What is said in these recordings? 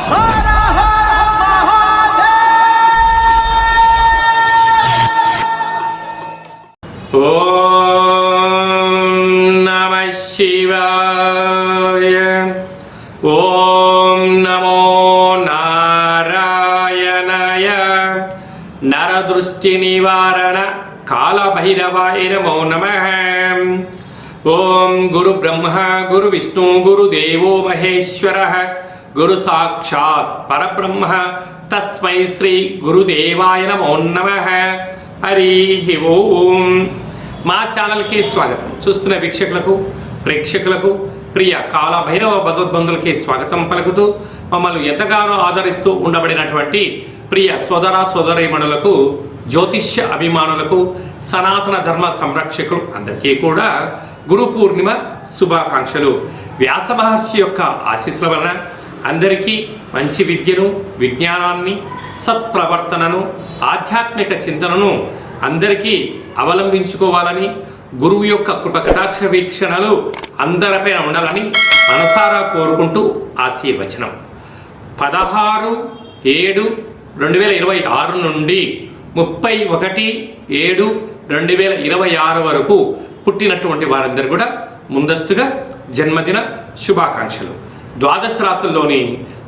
ఓం నమః శివాయ. ఓం నమో నారాయణాయ. నరదృష్టి నివారణ కాళభైరవాయ నమో నమః. ఓం గురు బ్రహ్మ గురు విష్ణు గురుదేవో మహేశ్వరః గురు సాక్షాత్ పరబ్రహ్మ తస్మై శ్రీ గురుదేవాయ నమో నమః. హరి ఓం. మా ఛానల్కి స్వాగతం. చూస్తున్న వీక్షకులకు ప్రేక్షకులకు ప్రియ కాళభైరవ భగవద్బంధులకి స్వాగతం పలుకుతూ మమ్మల్ని ఎంతగానో ఆదరిస్తూ ఉండబడినటువంటి ప్రియ సోదర సోదరీమణులకు, జ్యోతిష్య అభిమానులకు, సనాతన ధర్మ సంరక్షకులు అందరికీ కూడా గురు పూర్ణిమ శుభాకాంక్షలు. వ్యాస మహర్షి యొక్క ఆశీస్సుల వలన అందరికీ మంచి విద్యను, విజ్ఞానాన్ని, సత్ప్రవర్తనను, ఆధ్యాత్మిక చింతనను అందరికీ అవలంబించుకోవాలని, గురువు యొక్క కృపకటాక్ష వీక్షణలు అందరిపైన ఉండాలని మనసారా కోరుకుంటూ ఆశీర్వచనం. 16/7/2026 నుండి 31/7/2026 వరకు పుట్టినటువంటి వారందరూ కూడా ముందస్తుగా జన్మదిన శుభాకాంక్షలు. ద్వాదశ రాశుల్లోని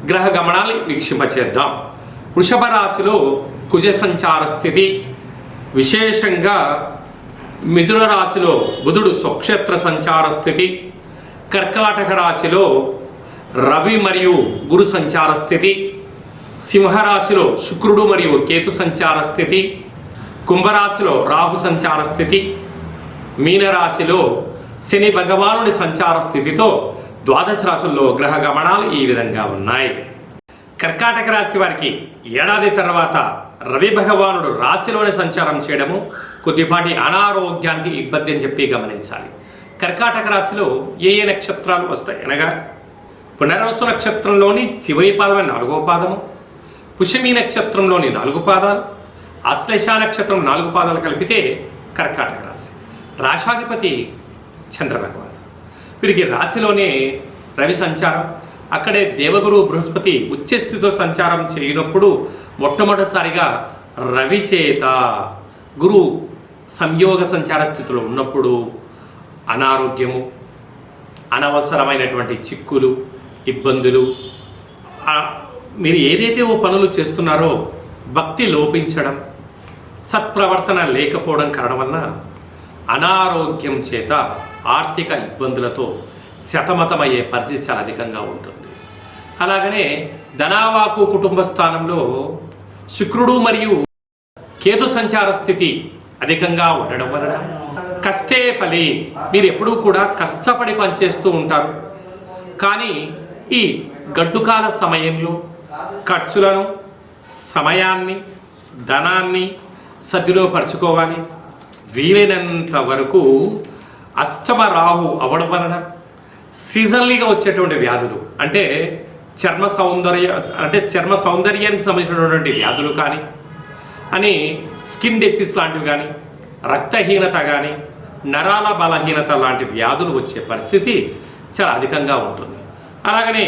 గ్రహ గమనాలు వీక్షింపచేద్దాం. వృషభ రాశిలో కుజ సంచార స్థితి, విశేషంగా మిథున రాశిలో బుధుడు స్వక్షేత్ర సంచార స్థితి, కర్కాటక రాశిలో రవి మరియు గురు సంచార స్థితి, సింహరాశిలో శుక్రుడు మరియు కేతు సంచార స్థితి, కుంభరాశిలో రాహు సంచార స్థితి, మీనరాశిలో శని భగవానుడి సంచార స్థితితో ద్వాదశ రాశుల్లో గ్రహ గమనాలు ఈ విధంగా ఉన్నాయి. కర్కాటక రాశి వారికి ఏడాది తర్వాత రవి భగవానుడు రాశిలోనే సంచారం చేయడము కొద్దిపాటి అనారోగ్యానికి ఇబ్బంది అని చెప్పి గమనించాలి. కర్కాటక రాశిలో ఏ ఏ నక్షత్రాలు వస్తాయి అనగా పునర్వసు నక్షత్రంలోని చివరి పాదమైన 4వ పాదము, పుష్యమి నక్షత్రంలోని 4 పాదాలు, ఆశ్లేష నక్షత్రం 4 పాదాలు కలిపితే కర్కాటక రాశి. రాశాధిపతి చంద్రభగవాన్. వీరికి రాశిలోనే రవి సంచారం, అక్కడే దేవగురు బృహస్పతి ఉచ్చస్థితితో సంచారం చేయనప్పుడు మొట్టమొదటిసారిగా రవి చేత గురు సంయోగ సంచార స్థితిలో ఉన్నప్పుడు అనారోగ్యము, అనవసరమైనటువంటి చిక్కులు, ఇబ్బందులు, మీరు ఏదైతే పనులు చేస్తున్నారో భక్తి లోపించడం, సత్ప్రవర్తన లేకపోవడం కారణం వలన అనారోగ్యం చేత ఆర్థిక ఇబ్బందులతో శతమతమయ్యే పరిస్థితి చాలా అధికంగా ఉంటుంది. అలాగనే ధనావాకు కుటుంబ స్థానంలో శుక్రుడు మరియు కేతు సంచార స్థితి అధికంగా ఉండడం వలన కష్టే ఫలి, మీరు ఎప్పుడూ కూడా కష్టపడి పనిచేస్తూ ఉంటారు. కానీ ఈ గడ్డుకాల సమయంలో ఖర్చులను, సమయాన్ని, ధనాన్ని సద్వినియోగపరచుకోవాలి. వీలైనంత వరకు అష్టమ రాహు అవ్వడం వలన సీజన్లీగా వచ్చేటువంటి వ్యాధులు అంటే చర్మ సౌందర్యానికి సంబంధించినటువంటి వ్యాధులు కానీ, అని స్కిన్ డిసీజ్ లాంటివి కానీ, రక్తహీనత కానీ, నరాల బలహీనత లాంటి వ్యాధులు వచ్చే పరిస్థితి చాలా అధికంగా ఉంటుంది. అలాగనే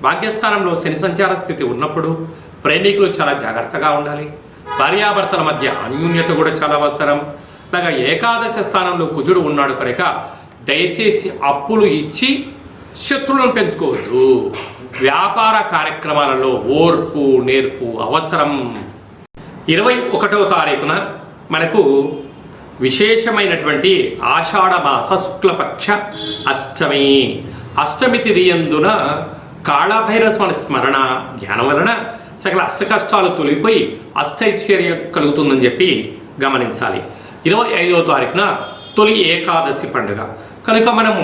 భాగ్యస్థానంలో శని సంచార స్థితి ఉన్నప్పుడు ప్రేమికులు చాలా జాగ్రత్తగా ఉండాలి. భార్యాభర్తల మధ్య అన్యోన్యత కూడా చాలా అవసరం. అలాగా ఏకాదశ స్థానంలో కుజుడు ఉన్నాడు కనుక దయచేసి అప్పులు ఇచ్చి శత్రువులను పెంచుకోవద్దు. వ్యాపార కార్యక్రమాలలో ఓర్పు నేర్పు అవసరం. 21వ తారీఖున మనకు విశేషమైనటువంటి ఆషాఢ మాస శుక్లపక్ష అష్టమి. అష్టమి తిథి యందున కాళభైరవ స్వామి స్మరణ ధ్యానం వలన సకల అష్ట కష్టాలు తొలిగిపోయి అష్టైశ్వర్యం కలుగుతుందని చెప్పి గమనించాలి. 25వ తారీఖున తొలి ఏకాదశి పండుగ కనుక మనము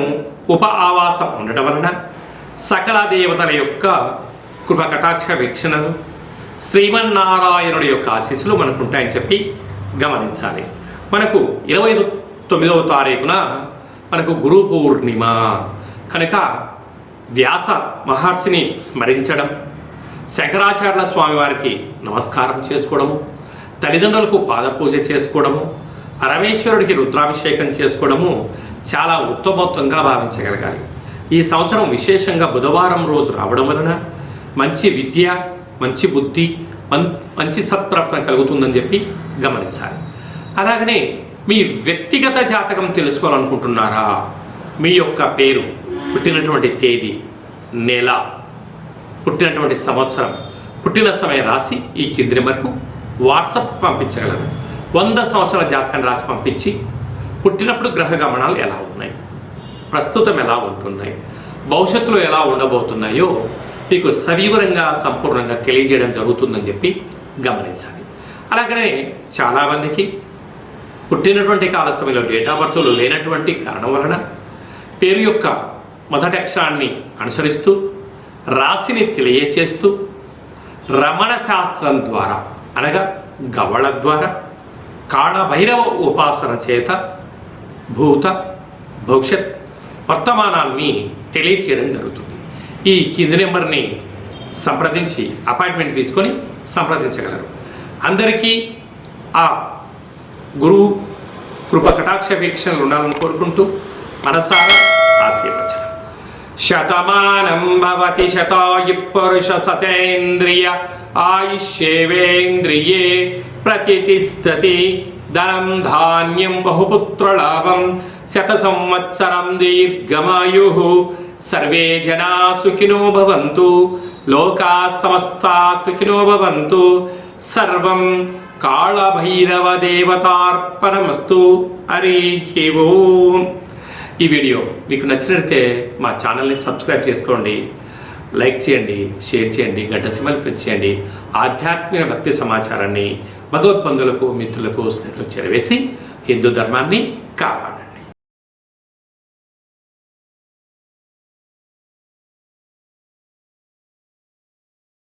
ఉప ఆవాసం ఉండటం వలన సకల దేవతల యొక్క కృప కటాక్ష వీక్షణలు, శ్రీమన్నారాయణుడి యొక్క ఆశీస్సులు మనకు ఉంటాయని చెప్పి గమనించాలి. మనకు 29వ తారీఖున మనకు గురు పూర్ణిమ కనుక వ్యాస మహర్షిని స్మరించడం, శంకరాచార్యుల స్వామివారికి నమస్కారం చేసుకోవడము, తల్లిదండ్రులకు పాదపూజ చేసుకోవడము, పరమేశ్వరుడికి రుద్రాభిషేకం చేసుకోవడము చాలా ఉత్తమోత్తంగా భావించగలగాలి. ఈ సంవత్సరం విశేషంగా బుధవారం రోజు రావడం వలన మంచి విద్య, మంచి బుద్ధి, మంచి సత్ప్రాప్తం కలుగుతుందని చెప్పి గమనించాలి. అలాగనే మీ వ్యక్తిగత జాతకం తెలుసుకోవాలనుకుంటున్నారా? మీ యొక్క పేరు, పుట్టినటువంటి తేదీ, నెల, పుట్టినటువంటి సంవత్సరం, పుట్టిన సమయం రాసి ఈ కింది నెంబర్కు వాట్సాప్ పంపించగలరు. 100 సంవత్సరాల జాతకాన్ని రాసి పంపించి పుట్టినప్పుడు గ్రహ గమనాలు ఎలా ఉన్నాయి, ప్రస్తుతం ఎలా ఉంటున్నాయి, భవిష్యత్తులో ఎలా ఉండబోతున్నాయో మీకు సవివరంగా సంపూర్ణంగా తెలియజేయడం జరుగుతుందని చెప్పి గమనించాలి. అలాగనే చాలామందికి పుట్టినటువంటి కాల సమయంలో డేట్ ఆఫ్ బర్త్లు లేనటువంటి కారణం వలన పేరు యొక్క మొదటి అక్షరాన్ని అనుసరిస్తూ రాశిని తెలియచేస్తూ రమణ శాస్త్రం ద్వారా అనగా గవళ ద్వారా కాళభైరవ ఉపాసన చేత భూత భవిష్యత్ వర్తమానాన్ని తెలియచేయడం జరుగుతుంది. ఈ కింది నెంబర్ని సంప్రదించి అపాయింట్మెంట్ తీసుకొని సంప్రదించగలరు. అందరికీ ఆ గురువు కృప కటాక్ష వీక్షణలు ఉండాలని కోరుకుంటూ మనసారా ఆశీర్వచనం. శతమానం భవతి శతాయు పురుష సతేంద్రియ ఆయుష్యేవేంద్రియే ప్రతిష్టతి. ధనం ధాన్యం బహుపుత్రలాభం శత సంవత్సరం దీర్ఘమాయు. సర్వే జనా సుఖినో భవంతు. లోకా సమస్తా సుఖినో భవంతు. సర్వం కాళభైరవ దేవతార్పణమస్తు. హరి ఓం. ఈ వీడియో మీకు నచ్చినట్లయితే మా ఛానల్ని సబ్స్క్రైబ్ చేసుకోండి, లైక్ చేయండి, షేర్ చేయండి, గంట సింబల్ ప్రెస్ చేయండి. ఆధ్యాత్మిక భక్తి సమాచారాన్ని భగవద్బంధులకు, మిత్రులకు, స్నేహితులకు చేరవేసి హిందూ ధర్మాన్ని కాపాడండి.